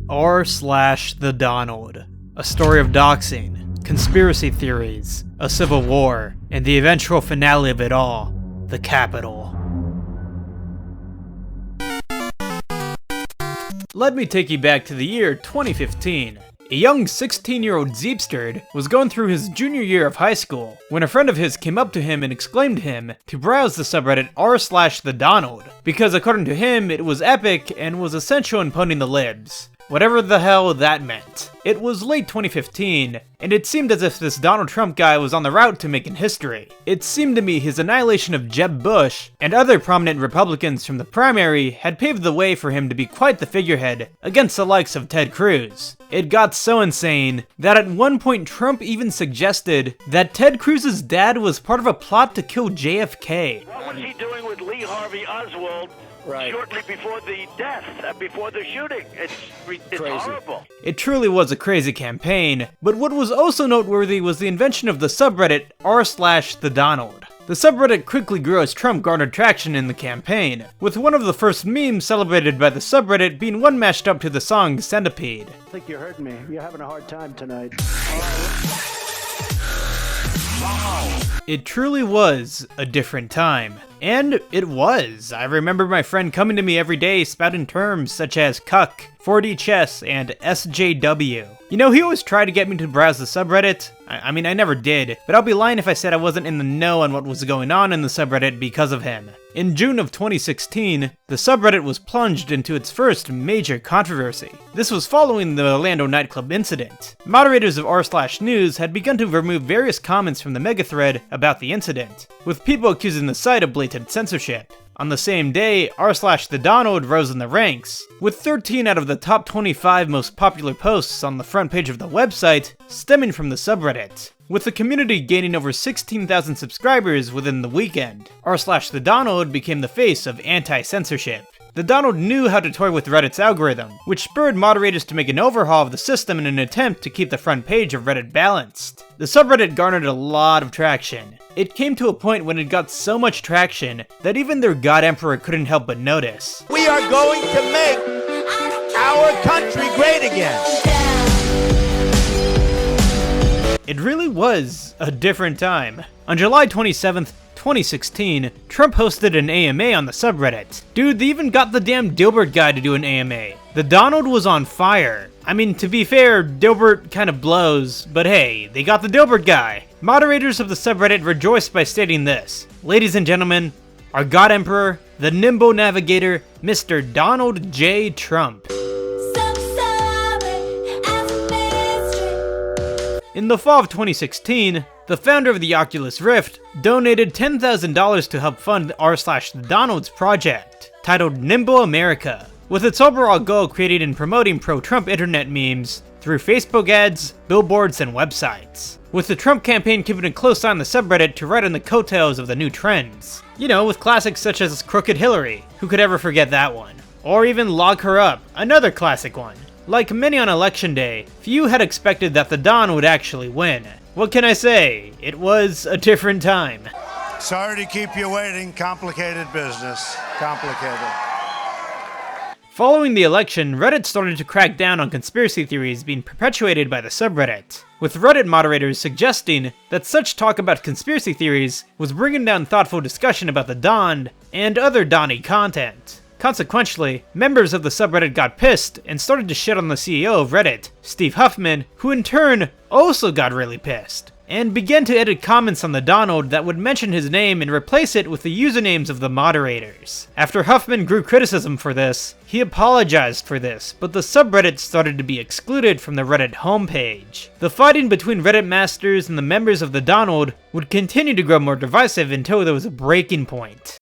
r/the Donald. A story of doxing, conspiracy theories, a civil war, and the eventual finale of it all, the Capitol. Let me take you back to the year 2015. A young 16-year-old Zeepsterd was going through his junior year of high school when a friend of his came up to him and exclaimed to him to browse the subreddit r/the Donald, because according to him it was epic and was essential in pwning the libs. Whatever the hell that meant. It was late 2015, and it seemed as if this Donald Trump guy was on the route to making history. It seemed to me his annihilation of Jeb Bush and other prominent Republicans from the primary had paved the way for him to be quite the figurehead against the likes of Ted Cruz. It got so insane that at one point Trump even suggested that Ted Cruz's dad was part of a plot to kill JFK. What was he doing with Lee Harvey Oswald? Right. Shortly before the death, before the shooting. It's horrible. It truly was a crazy campaign, but what was also noteworthy was the invention of the subreddit r/the Donald. The subreddit quickly grew as Trump garnered traction in the campaign, with one of the first memes celebrated by the subreddit being one mashed up to the song Centipede. I think you heard me. You're having a hard time tonight. It truly was a different time. And it was. I remember my friend coming to me every day spouting terms such as cuck, 4D chess, and SJW. You know, he always tried to get me to browse the subreddit. I mean, I never did, but I'll be lying if I said I wasn't in the know on what was going on in the subreddit because of him. In June of 2016, the subreddit was plunged into its first major controversy. This was following the Orlando nightclub incident. Moderators of r/news had begun to remove various comments from the megathread about the incident, with people accusing the site of blatant censorship. On the same day, r/the Donald rose in the ranks, with 13 out of the top 25 most popular posts on the front page of the website stemming from the subreddit, with the community gaining over 16,000 subscribers within the weekend. r/the Donald became the face of anti-censorship. The Donald knew how to toy with Reddit's algorithm, which spurred moderators to make an overhaul of the system in an attempt to keep the front page of Reddit balanced. The subreddit garnered a lot of traction. It came to a point when it got so much traction that even their god emperor couldn't help but notice. We are going to make our country great again. It really was a different time. On July 27th, 2016, Trump hosted an AMA on the subreddit. Dude, they even got the damn Dilbert guy to do an AMA. The Donald was on fire. I mean, to be fair, Dilbert kind of blows, but hey, they got the Dilbert guy. Moderators of the subreddit rejoiced by stating this: "Ladies and gentlemen, our God Emperor, the Nimbo Navigator, Mr. Donald J. Trump." In the fall of 2016, the founder of the Oculus Rift donated $10,000 to help fund r/the Donald's project, titled Nimbo America, with its overall goal creating and promoting pro-Trump internet memes through Facebook ads, billboards, and websites, with the Trump campaign keeping a close eye on the subreddit to ride on the coattails of the new trends. You know, with classics such as Crooked Hillary, who could ever forget that one? Or even Log Her Up, another classic one. Like many on election day, few had expected that the Don would actually win. What can I say? It was a different time. Sorry to keep you waiting. Complicated business. Complicated. Following the election, Reddit started to crack down on conspiracy theories being perpetuated by the subreddit, with Reddit moderators suggesting that such talk about conspiracy theories was bringing down thoughtful discussion about the Don and other Donny content. Consequently, members of the subreddit got pissed and started to shit on the CEO of Reddit, Steve Huffman, who in turn also got really pissed, and began to edit comments on the Donald that would mention his name and replace it with the usernames of the moderators. After Huffman grew criticism for this, he apologized for this, but the subreddit started to be excluded from the Reddit homepage. The fighting between Reddit masters and the members of the Donald would continue to grow more divisive until there was a breaking point.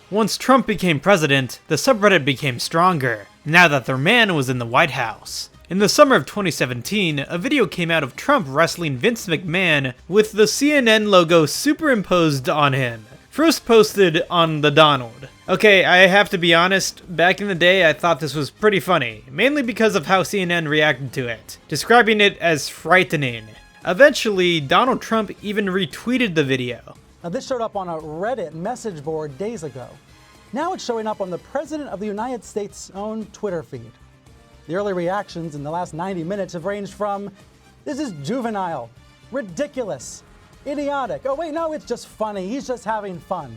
Once Trump became president, the subreddit became stronger, now that their man was in the White House. In the summer of 2017, a video came out of Trump wrestling Vince McMahon with the CNN logo superimposed on him. First posted on the Donald. Okay, I have to be honest, back in the day I thought this was pretty funny, mainly because of how CNN reacted to it, describing it as frightening. Eventually, Donald Trump even retweeted the video. Now, this showed up on a Reddit message board days ago. Now it's showing up on the President of the United States' own Twitter feed. The early reactions in the last 90 minutes have ranged from, "This is juvenile, ridiculous, idiotic. Oh wait, no, it's just funny. He's just having fun.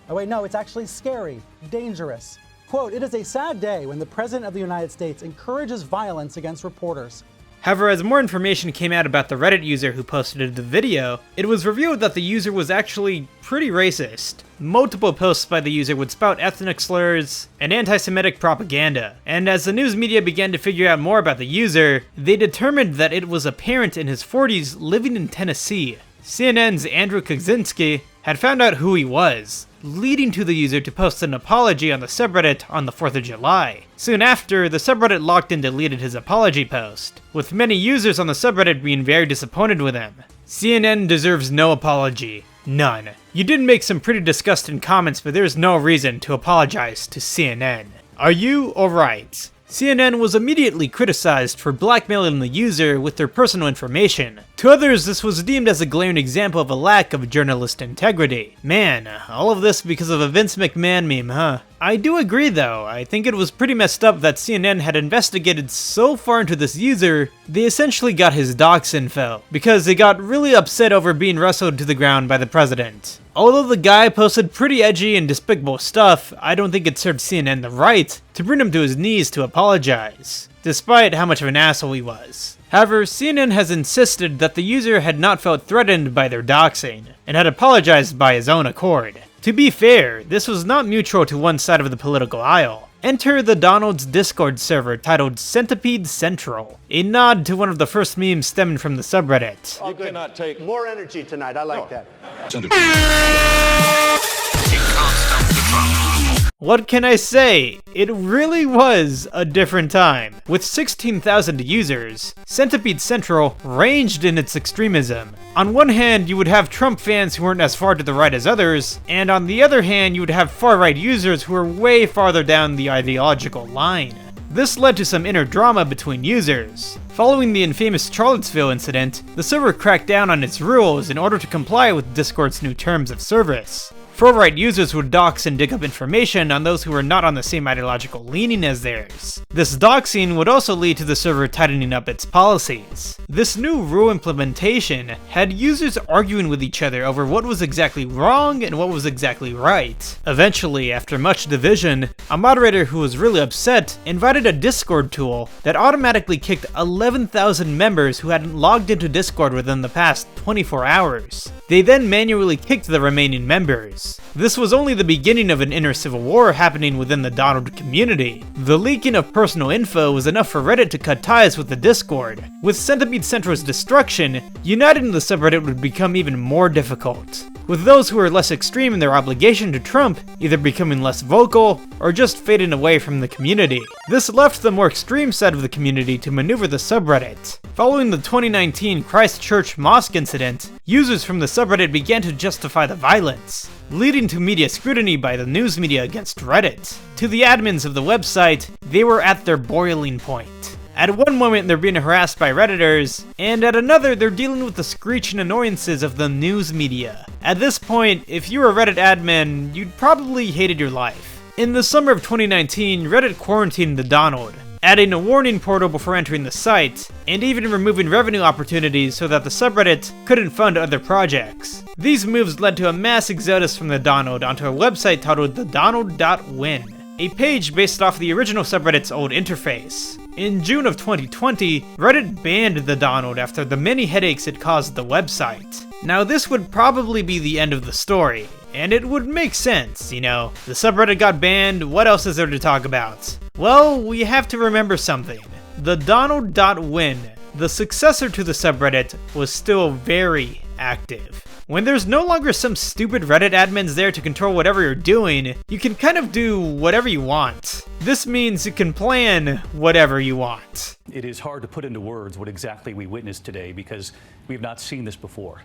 Oh wait, no, it's actually scary, dangerous." Quote, "It is a sad day when the President of the United States encourages violence against reporters." However, as more information came out about the Reddit user who posted the video, it was revealed that the user was actually pretty racist. Multiple posts by the user would spout ethnic slurs and anti-Semitic propaganda, and as the news media began to figure out more about the user, they determined that it was a parent in his 40s living in Tennessee. CNN's Andrew Kaczynski had found out who he was, leading to the user to post an apology on the subreddit on the 4th of July. Soon after, the subreddit locked and deleted his apology post, with many users on the subreddit being very disappointed with him. CNN deserves no apology. None. You did make some pretty disgusting comments, but there's no reason to apologize to CNN. Are you alright? CNN was immediately criticized for blackmailing the user with their personal information. To others, this was deemed as a glaring example of a lack of journalist integrity. Man, all of this because of a Vince McMahon meme, huh? I do agree though, I think it was pretty messed up that CNN had investigated so far into this user, they essentially got his docs info, because they got really upset over being wrestled to the ground by the president. Although the guy posted pretty edgy and despicable stuff, I don't think it served CNN the right to bring him to his knees to apologize, despite how much of an asshole he was. However, CNN has insisted that the user had not felt threatened by their doxing, and had apologized by his own accord. To be fair, this was not mutual to one side of the political aisle. Enter the Donald's Discord server titled Centipede Central, a nod to one of the first memes stemming from the subreddit. You cannot take more energy tonight. I like that. What can I say? It really was a different time. With 16,000 users, Centipede Central ranged in its extremism. On one hand, you would have Trump fans who weren't as far to the right as others, and on the other hand, you would have far-right users who were way farther down the ideological line. This led to some inner drama between users. Following the infamous Charlottesville incident, the server cracked down on its rules in order to comply with Discord's new terms of service. Far-right users would dox and dig up information on those who were not on the same ideological leaning as theirs. This doxing would also lead to the server tightening up its policies. This new rule implementation had users arguing with each other over what was exactly wrong and what was exactly right. Eventually, after much division, a moderator who was really upset invited a Discord tool that automatically kicked 11,000 members who hadn't logged into Discord within the past 24 hours. They then manually kicked the remaining members. This was only the beginning of an inner civil war happening within the Donald community. The leaking of personal info was enough for Reddit to cut ties with the Discord. With Centipede Central's destruction, uniting the subreddit would become even more difficult, with those who were less extreme in their obligation to Trump either becoming less vocal or just fading away from the community. This left the more extreme side of the community to maneuver the subreddit. Following the 2019 Christchurch mosque incident, users from the subreddit began to justify the violence, leading to media scrutiny by the news media against Reddit. To the admins of the website, they were at their boiling point. At one moment they're being harassed by Redditors, and at another they're dealing with the screeching annoyances of the news media. At this point, if you were a Reddit admin, you'd probably hated your life. In the summer of 2019, Reddit quarantined the Donald, adding a warning portal before entering the site, and even removing revenue opportunities so that the subreddit couldn't fund other projects. These moves led to a mass exodus from the Donald onto a website titled thedonald.win, a page based off the original subreddit's old interface. In June of 2020, Reddit banned the Donald after the many headaches it caused the website. Now this would probably be the end of the story, and it would make sense, you know, the subreddit got banned, what else is there to talk about? Well, we have to remember something. The Donald.win, the successor to the subreddit, was still very active. When there's no longer some stupid Reddit admins there to control whatever you're doing, you can kind of do whatever you want. This means you can plan whatever you want. It is hard to put into words what exactly we witnessed today because we have not seen this before.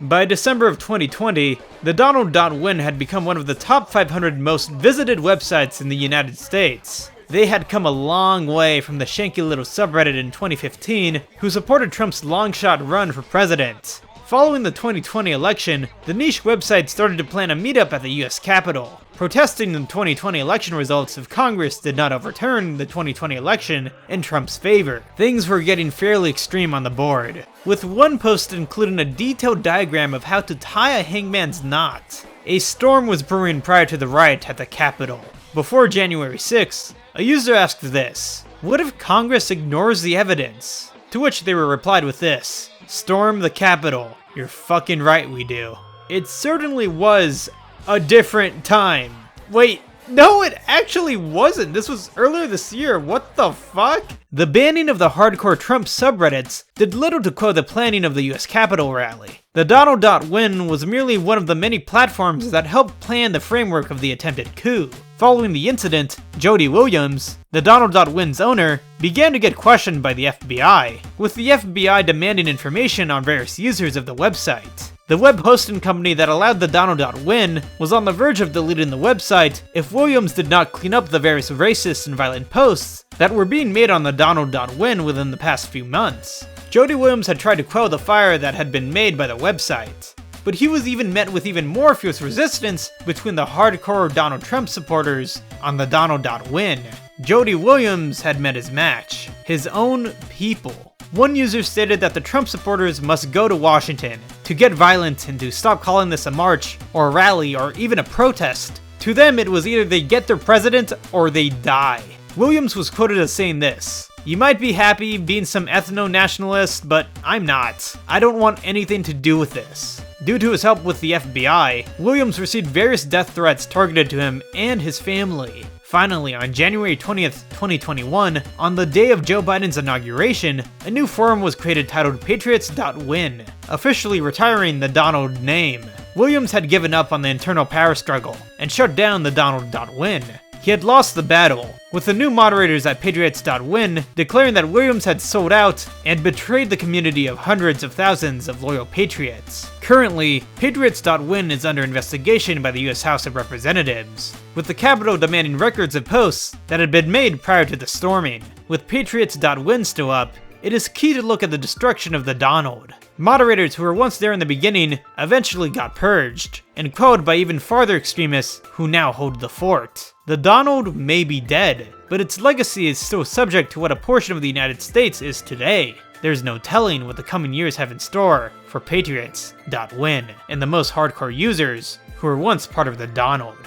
By December of 2020, the Donald.win had become one of the top 500 most visited websites in the United States. They had come a long way from the shanky little subreddit in 2015 who supported Trump's long-shot run for president. Following the 2020 election, the niche website started to plan a meetup at the US Capitol, protesting the 2020 election results if Congress did not overturn the 2020 election in Trump's favor. Things were getting fairly extreme on the board, with one post including a detailed diagram of how to tie a hangman's knot. A storm was brewing prior to the riot at the Capitol. Before January 6th, a user asked this: "What if Congress ignores the evidence?" To which they were replied with this: "Storm the Capitol. You're fucking right we do." It certainly was a different time. Wait, no, it actually wasn't. This was earlier this year. What the fuck? The banning of the hardcore Trump subreddits did little to quell the planning of the US Capitol rally. The Donald.win was merely one of the many platforms that helped plan the framework of the attempted coup. Following the incident, Jody Williams, the Donald.win's owner, began to get questioned by the FBI, with the FBI demanding information on various users of the website. The web hosting company that allowed the Donald.win was on the verge of deleting the website if Williams did not clean up the various racist and violent posts that were being made on the Donald.win within the past few months. Jody Williams had tried to quell the fire that had been made by the website, but he was even met with even more fierce resistance between the hardcore Donald Trump supporters on the Donald.win. Jody Williams had met his match: his own people. One user stated that the Trump supporters must go to Washington to get violent and to stop calling this a march, or a rally, or even a protest. To them, it was either they get their president or they die. Williams was quoted as saying this: "You might be happy being some ethno-nationalist, but I'm not. I don't want anything to do with this." Due to his help with the FBI, Williams received various death threats targeted to him and his family. Finally, on January 20th, 2021, on the day of Joe Biden's inauguration, a new forum was created titled Patriots.win, officially retiring the Donald name. Williams had given up on the internal power struggle and shut down the Donald.win. He had lost the battle, with the new moderators at Patriots.win declaring that Williams had sold out and betrayed the community of hundreds of thousands of loyal patriots. Currently, Patriots.win is under investigation by the US House of Representatives, with the Capitol demanding records of posts that had been made prior to the storming. With Patriots.win still up, it is key to look at the destruction of the Donald. Moderators who were once there in the beginning eventually got purged, and quelled by even farther extremists who now hold the fort. The Donald may be dead, but its legacy is still subject to what a portion of the United States is today. There's no telling what the coming years have in store for Patriots.win and the most hardcore users who were once part of the Donald.